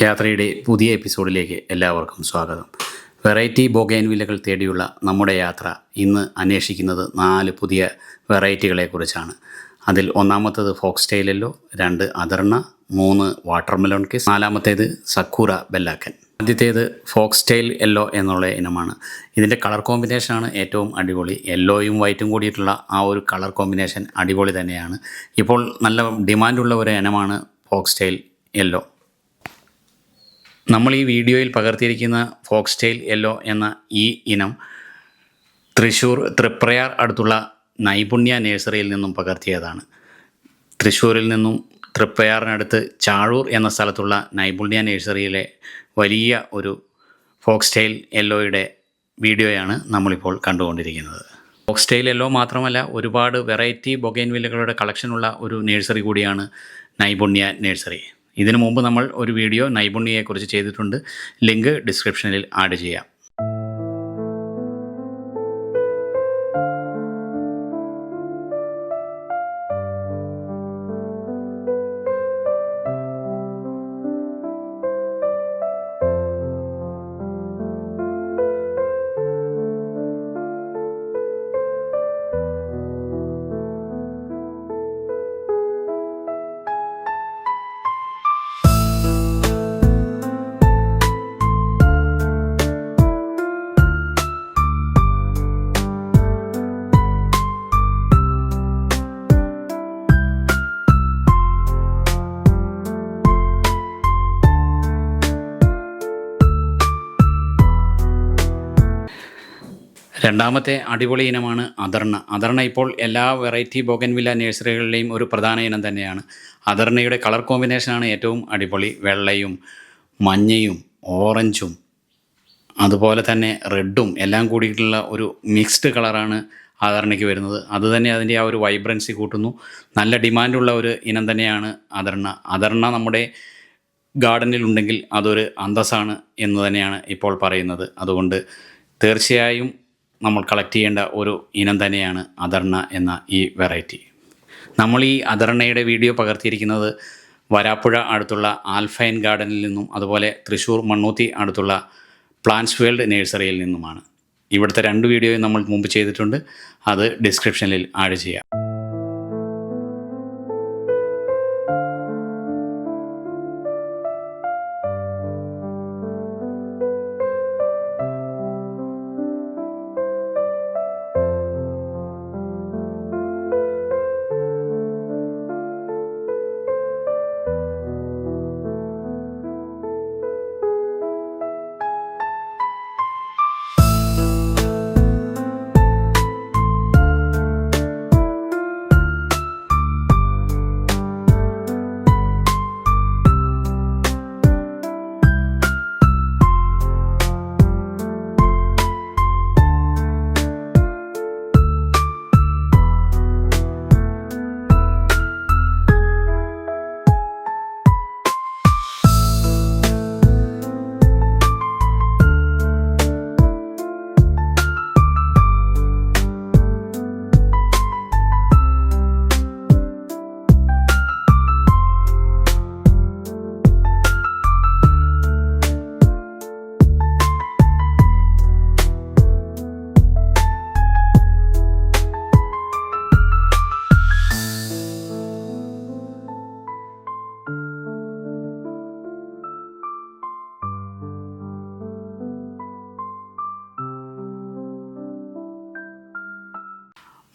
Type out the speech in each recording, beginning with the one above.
യാത്രയുടെ പുതിയ എപ്പിസോഡിലേക്ക് എല്ലാവർക്കും സ്വാഗതം. വെറൈറ്റി ബൊഗെയിൻവില്ലകൾ തേടിയുള്ള നമ്മുടെ യാത്ര ഇന്ന് അന്വേഷിക്കുന്നത് 4 പുതിയ വെറൈറ്റികളെക്കുറിച്ചാണ്. അതിൽ ഒന്നാമത്തേത് ഫോക്സ്ടെയിൽ യെല്ലോ, 2 അദർണ, 3 വാട്ടർമെലോൺ കിസ്, 4മത്തേത് സക്കൂറ ബെല്ലാക്കൻ. ആദ്യത്തേത് ഫോക്സ്ടെയിൽ യെല്ലോ എന്നുള്ള ഇനമാണ്. ഇതിൻ്റെ കളർ കോമ്പിനേഷനാണ് ഏറ്റവും അടിപൊളി. യെല്ലോയും വൈറ്റും കൂടിയിട്ടുള്ള ആ ഒരു കളർ കോമ്പിനേഷൻ അടിപൊളി തന്നെയാണ്. ഇപ്പോൾ നല്ല ഡിമാൻഡുള്ള ഒരു ഇനമാണ് ഫോക്സ്ടെയിൽ യെല്ലോ. നമ്മൾ ഈ വീഡിയോയിൽ പകർത്തിയിരിക്കുന്ന ഫോക്സ്ടെയിൽ യെല്ലോ എന്ന ഈ ഇനം തൃശ്ശൂർ തൃപ്രയാർ അടുത്തുള്ള നൈപുണ്യ നഴ്സറിയിൽ നിന്നും പകർത്തിയതാണ്. തൃശ്ശൂരിൽ നിന്നും തൃപ്രയാറിനടുത്ത് ചാഴൂർ എന്ന സ്ഥലത്തുള്ള നൈപുണ്യ നഴ്സറിയിലെ വലിയ ഒരു ഫോക്സ്ടെയിൽ യെല്ലോയുടെ വീഡിയോയാണ് നമ്മളിപ്പോൾ കണ്ടുകൊണ്ടിരിക്കുന്നത്. ഫോക്സ്ടെയിൽ യെല്ലോ മാത്രമല്ല, ഒരുപാട് വെറൈറ്റി ബൊഗെയിൻവില്ലകളുടെ കളക്ഷനുള്ള ഒരു നഴ്സറി കൂടിയാണ് നൈപുണ്യ നഴ്സറി. ഇതിനു മുമ്പ് നമ്മൾ ഒരു വീഡിയോ നൈപുണ്യയെക്കുറിച്ച് ചെയ്തിട്ടുണ്ട്. ലിങ്ക് ഡിസ്ക്രിപ്ഷനിൽ ആഡ് ചെയ്യാം. രണ്ടാമത്തെ അടിപൊളി ഇനമാണ് അദർണ. അദർണ ഇപ്പോൾ എല്ലാ വെറൈറ്റി ബൊഗെയിൻവില്ല നഴ്സറികളിലെയും ഒരു പ്രധാന ഇനം തന്നെയാണ്. അദർണയുടെ കളർ കോമ്പിനേഷനാണ് ഏറ്റവും അടിപൊളി. വെള്ളയും മഞ്ഞയും ഓറഞ്ചും അതുപോലെ തന്നെ റെഡും എല്ലാം കൂടിയിട്ടുള്ള ഒരു മിക്സ്ഡ് കളറാണ് അദർണയ്ക്ക് വരുന്നത്. അതുതന്നെ അതിൻ്റെ ആ ഒരു വൈബ്രൻസി കൂട്ടുന്നു. നല്ല ഡിമാൻഡുള്ള ഒരു ഇനം തന്നെയാണ് അദർണ. അദർണ നമ്മുടെ ഗാർഡനിലുണ്ടെങ്കിൽ അതൊരു അന്തസ്സാണ് എന്ന് തന്നെയാണ് ഇപ്പോൾ പറയുന്നത്. അതുകൊണ്ട് തീർച്ചയായും നമ്മൾ കളക്ട് ചെയ്യേണ്ട ഒരു ഇനം തന്നെയാണ് അദർണ എന്ന ഈ വെറൈറ്റി. നമ്മൾ ഈ അദർണയുടെ വീഡിയോ പകർത്തിയിരിക്കുന്നത് വരാപ്പുഴ അടുത്തുള്ള ആൽഫൈൻ ഗാർഡനിൽ നിന്നും അതുപോലെ തൃശ്ശൂർ മണ്ണൂത്തി അടുത്തുള്ള പ്ലാന്റ്സ് വേൾഡ് നഴ്സറിയിൽ നിന്നുമാണ്. ഇവിടുത്തെ 2 വീഡിയോയും നമ്മൾ മുമ്പ് ചെയ്തിട്ടുണ്ട്. അത് ഡിസ്ക്രിപ്ഷനിൽ ആഡ് ചെയ്യാം.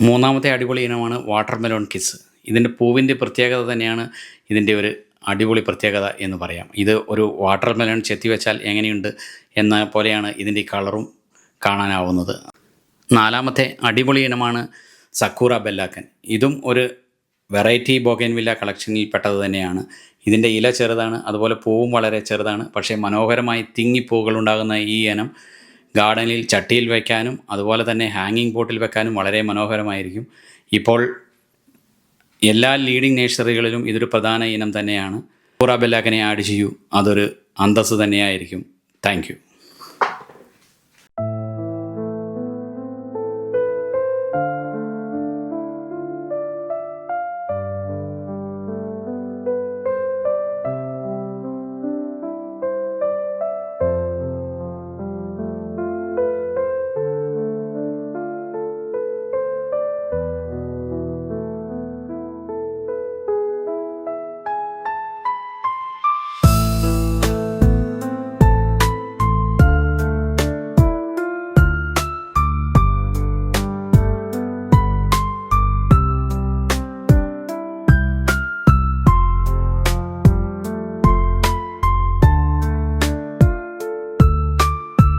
മൂന്നാമത്തെ അടിപൊളി ഇനമാണ് വാട്ടർമെലോൺ കിസ്. ഇതിൻ്റെ പൂവിൻ്റെ പ്രത്യേകത തന്നെയാണ് ഇതിൻ്റെ ഒരു അടിപൊളി പ്രത്യേകത എന്ന് പറയാം. ഇത് ഒരു വാട്ടർമെലോൺ ചെത്തി വെച്ചാൽ എങ്ങനെയുണ്ട് എന്ന പോലെയാണ് ഇതിൻ്റെ കളറും കാണാനാവുന്നത്. 4മത്തെ അടിപൊളി ഇനമാണ് സക്കൂറ ബെല്ലാക്കൻ. ഇതും ഒരു വെറൈറ്റി ബൊഗെയിൻവില്ല കളക്ഷനിൽ പെട്ടത് തന്നെയാണ്. ഇതിൻ്റെ ഇല ചെറുതാണ്, അതുപോലെ പൂവും വളരെ ചെറുതാണ്. പക്ഷേ മനോഹരമായി തിങ്ങിപ്പൂക്കൾ ഉണ്ടാകുന്ന ഈ ഇനം ഗാർഡനിൽ ചട്ടിയിൽ വയ്ക്കാനും അതുപോലെ തന്നെ ഹാങ്ങിങ് പോട്ടിൽ വെക്കാനും വളരെ മനോഹരമായിരിക്കും. ഇപ്പോൾ എല്ലാ ലീഡിംഗ് നഴ്സറികളിലും ഇതൊരു പ്രധാന ഇനം തന്നെയാണ്. സക്കൂറ ബെല്ലാക്കനെ ആഡ് ചെയ്യൂ, അതൊരു അന്തസ്സ് തന്നെയായിരിക്കും. Thank you.